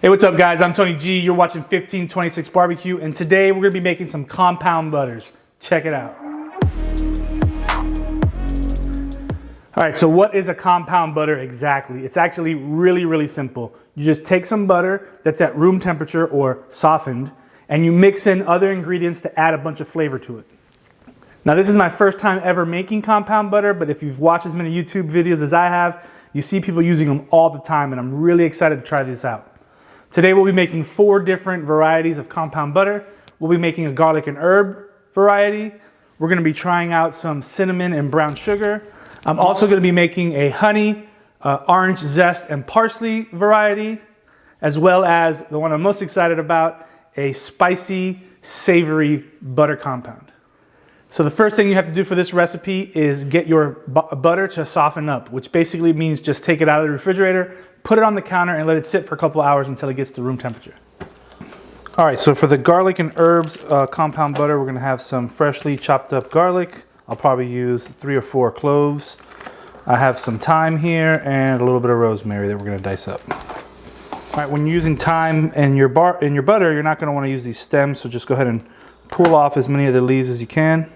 Hey, what's up guys? I'm Tony G. You're watching 1526 Barbecue, and today we're gonna be making some compound butters. Check it out. All right, so what is a compound butter exactly? It's actually really simple. You just take some butter that's at room temperature or softened, and you mix in other ingredients to add a bunch of flavor to it. Now this is my first time ever making compound butter, but if you've watched as many YouTube videos as I have, you see people using them all the time, and I'm really excited to try this out. Today we'll be making 4 different varieties of compound butter. We'll be making a garlic and herb variety. We're gonna be trying out some cinnamon and brown sugar. I'm also gonna be making a honey, orange zest and parsley variety, as well as the one I'm most excited about, a spicy, savory butter compound. So the first thing you have to do for this recipe is get your butter to soften up, which basically means just take it out of the refrigerator, put it on the counter, and let it sit for a couple hours until it gets to room temperature. All right, so for the garlic and herbs compound butter, we're gonna have some freshly chopped up garlic. I'll probably use 3 or 4 cloves. I have some thyme here and a little bit of rosemary that we're gonna dice up. All right, when you're using thyme in your butter, you're not gonna wanna use these stems, so just go ahead and pull off as many of the leaves as you can.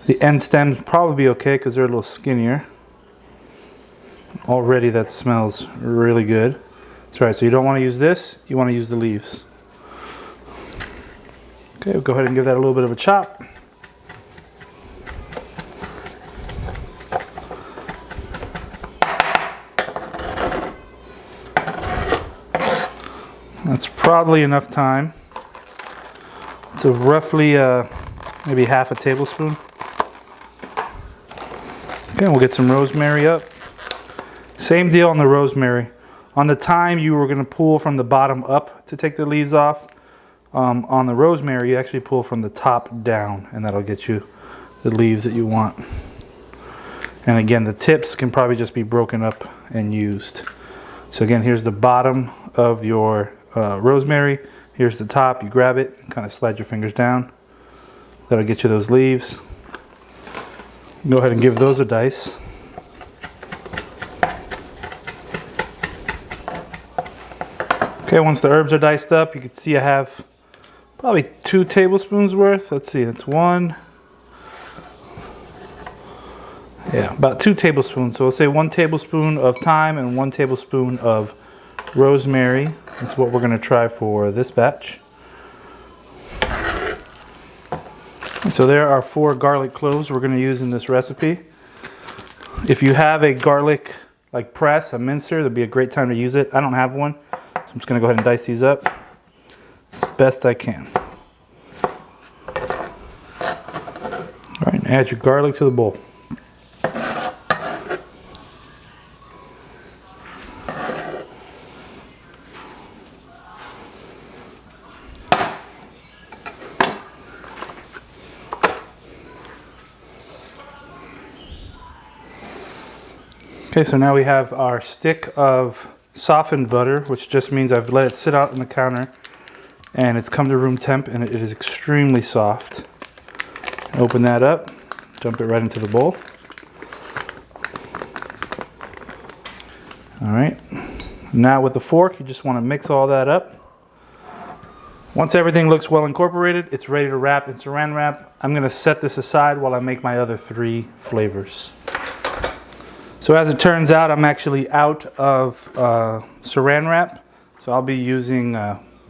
The end stems probably be okay because they're a little skinnier. Already that smells really good. That's right, so you don't want to use this, you want to use the leaves. Okay, we'll go ahead and give that a little bit of a chop. That's probably enough time. So roughly maybe half a tablespoon. Okay, we'll get some rosemary up. Same deal on the rosemary. On the thyme, you were going to pull from the bottom up to take the leaves off. On the rosemary, you actually pull from the top down, and that'll get you the leaves that you want. And again, the tips can probably just be broken up and used. So again, here's the bottom of your rosemary. Here's the top. You grab it and kind of slide your fingers down. That'll get you those leaves. Go ahead and give those a dice. Okay, once the herbs are diced up, you can see I have probably 2 tablespoons worth. Let's see, that's 1. Yeah, about 2 tablespoons. So we'll say 1 tablespoon of thyme and 1 tablespoon of rosemary. That's what we're gonna try for this batch. And so there are 4 garlic cloves we're going to use in this recipe. If you have a garlic like press, a mincer, that'd be a great time to use it. I don't have one, so I'm just going to go ahead and dice these up as best I can. All right, and add your garlic to the bowl. Okay, so now we have our stick of softened butter, which just means I've let it sit out on the counter and it's come to room temp and it is extremely soft. Open that up, dump it right into the bowl. All right, now with the fork, you just want to mix all that up. Once everything looks well incorporated, it's ready to wrap in saran wrap. I'm going to set this aside while I make my other 3 flavors. So as it turns out, I'm actually out of saran wrap, so I'll be using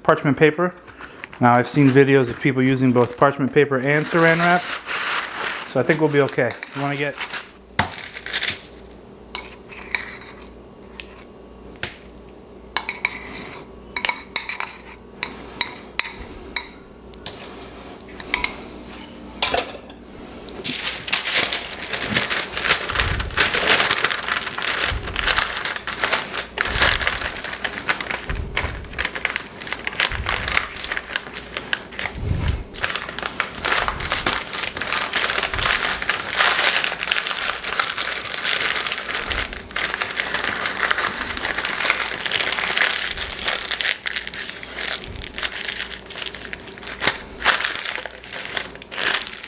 parchment paper. Now I've seen videos of people using both parchment paper and saran wrap, so I think we'll be okay. You want to get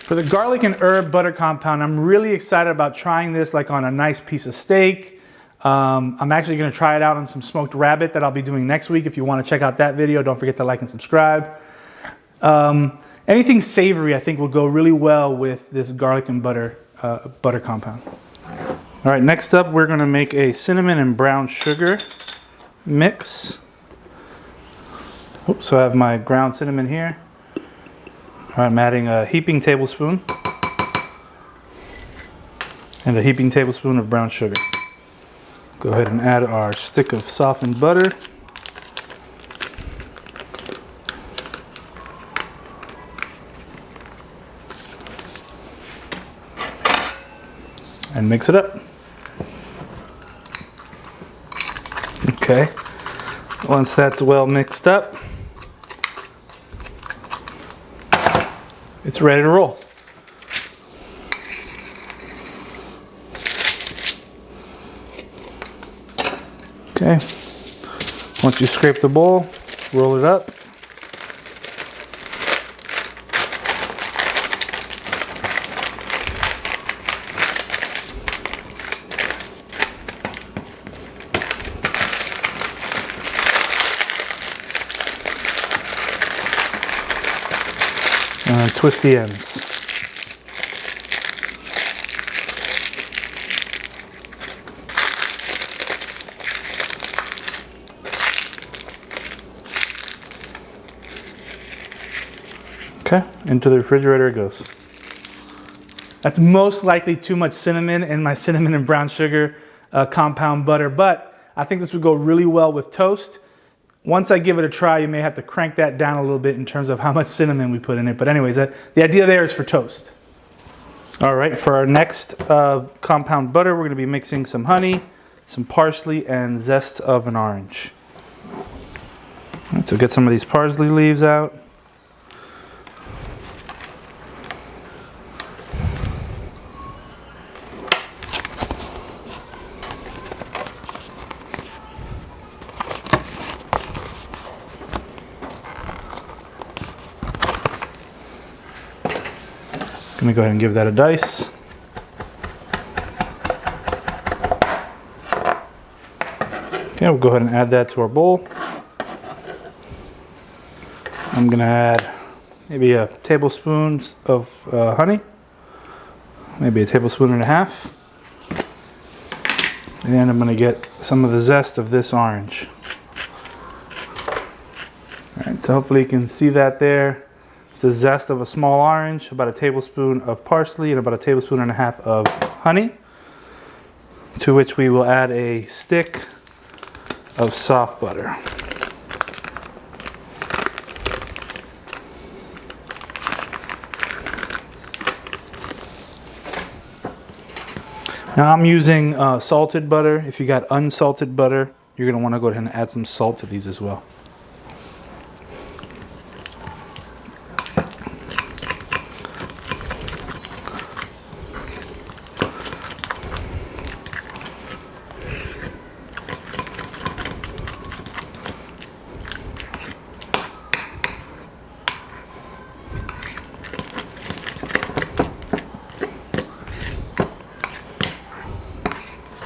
For the garlic and herb butter compound, I'm really excited about trying this like on a nice piece of steak, I'm actually going to try it out on some smoked rabbit that I'll be doing next week. If you want to check out that video, don't forget to like and subscribe. Anything savory I think will go really well with this garlic and butter compound. All right, next up we're going to make a cinnamon and brown sugar mix. So I have my ground cinnamon here. All right, I'm adding a heaping tablespoon and a heaping tablespoon of brown sugar. Go ahead and add our stick of softened butter. And mix it up. Okay, once that's well mixed up, it's ready to roll. Okay, once you scrape the bowl, roll it up. And twist the ends. Okay, into the refrigerator it goes. That's most likely too much cinnamon in my cinnamon and brown sugar compound butter, but I think this would go really well with toast. Once I give it a try, you may have to crank that down a little bit in terms of how much cinnamon we put in it. But anyways, the idea there is for toast. All right, for our next compound butter, we're going to be mixing some honey, some parsley, and zest of an orange. All right, so get some of these parsley leaves out. I'm going to go ahead and give that a dice. Okay, we'll go ahead and add that to our bowl. I'm going to add maybe a tablespoon of honey, maybe a tablespoon and a half. And I'm going to get some of the zest of this orange. All right, so hopefully you can see that there. It's the zest of a small orange, about a tablespoon of parsley, and about a tablespoon and a half of honey, to which we will add a stick of soft butter. Now I'm using salted butter. If you got unsalted butter, you're going to want to go ahead and add some salt to these as well.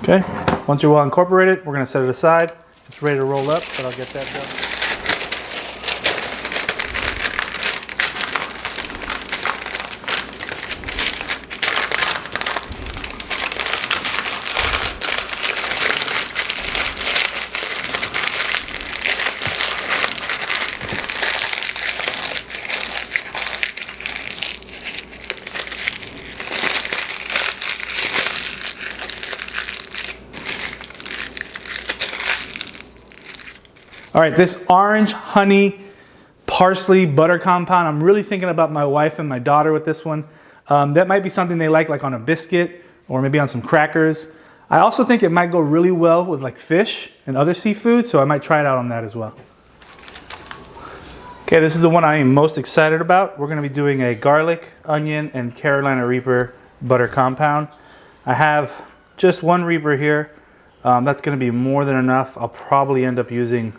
Okay, once you're well incorporated, we're going to set it aside. It's ready to roll up, but I'll get that done. All right, this orange, honey, parsley, butter compound, I'm really thinking about my wife and my daughter with this one. That might be something they like on a biscuit or maybe on some crackers. I also think it might go really well with like fish and other seafood, so I might try it out on that as well. Okay, this is the one I am most excited about. We're gonna be doing a garlic, onion, and Carolina Reaper butter compound. I have just one Reaper here. That's gonna be more than enough. I'll probably end up using,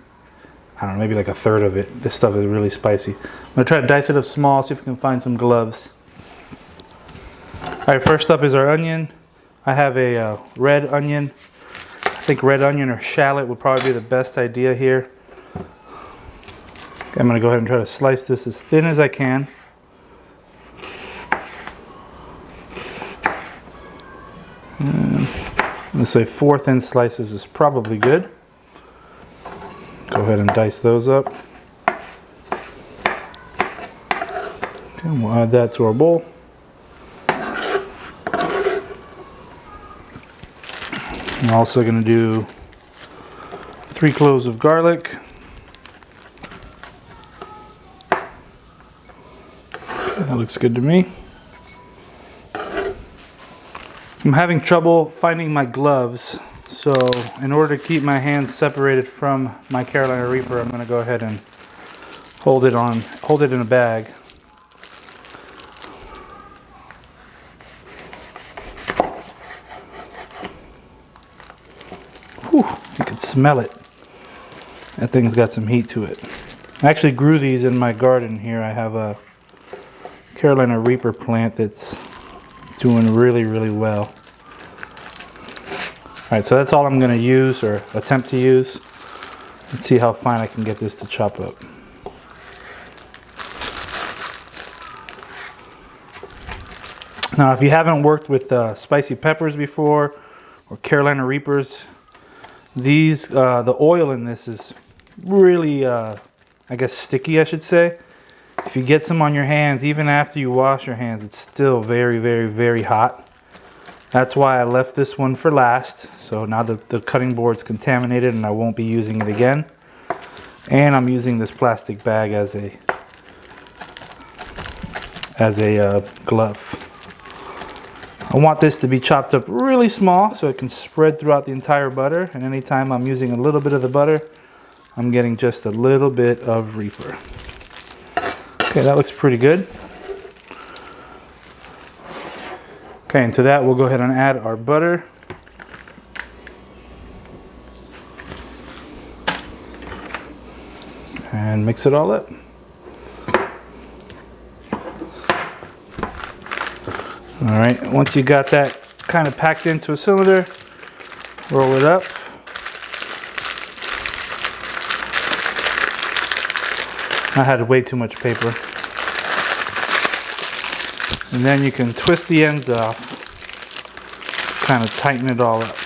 I don't know, maybe like a third of it. This stuff is really spicy. I'm gonna try to dice it up small, see if we can find some gloves. All right, first up is our onion. I have a red onion. think red onion or shallot would probably be the best idea here. Okay, I'm gonna go ahead and try to slice this as thin as I can. And I'm gonna say 4 thin slices is probably good. Go ahead and dice those up. Okay, we'll add that to our bowl. I'm also going to do 3 cloves of garlic. That looks good to me. I'm having trouble finding my gloves, so in order to keep my hands separated from my Carolina Reaper, I'm going to go ahead and hold it in a bag. Whew, you can smell it. That thing's got some heat to it. I actually grew these in my garden here. I have a Carolina Reaper plant that's doing really, really well. Alright, so that's all I'm going to use, or attempt to use. Let's see how fine I can get this to chop up. Now, if you haven't worked with spicy peppers before, or Carolina Reapers, these, the oil in this is really, I guess, sticky, I should say. If you get some on your hands, even after you wash your hands, it's still very, very, very hot. That's why I left this one for last. So now the cutting board's contaminated and I won't be using it again. And I'm using this plastic bag as a glove. I want this to be chopped up really small so it can spread throughout the entire butter, and anytime I'm using a little bit of the butter, I'm getting just a little bit of Reaper. Okay, that looks pretty good. Okay, and to that we'll go ahead and add our butter. And mix it all up. All right, once you got that kind of packed into a cylinder, roll it up. I had way too much paper. And then you can twist the ends off, kind of tighten it all up.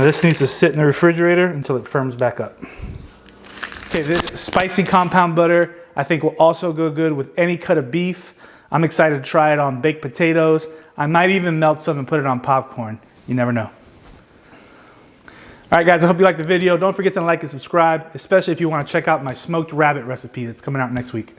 This needs to sit in the refrigerator until it firms back up. Okay, this spicy compound butter I think will also go good with any cut of beef. I'm excited to try it on baked potatoes. I might even melt some and put it on popcorn. You never know. All right, guys, I hope you liked the video. Don't forget to like and subscribe, especially if you want to check out my smoked rabbit recipe that's coming out next week.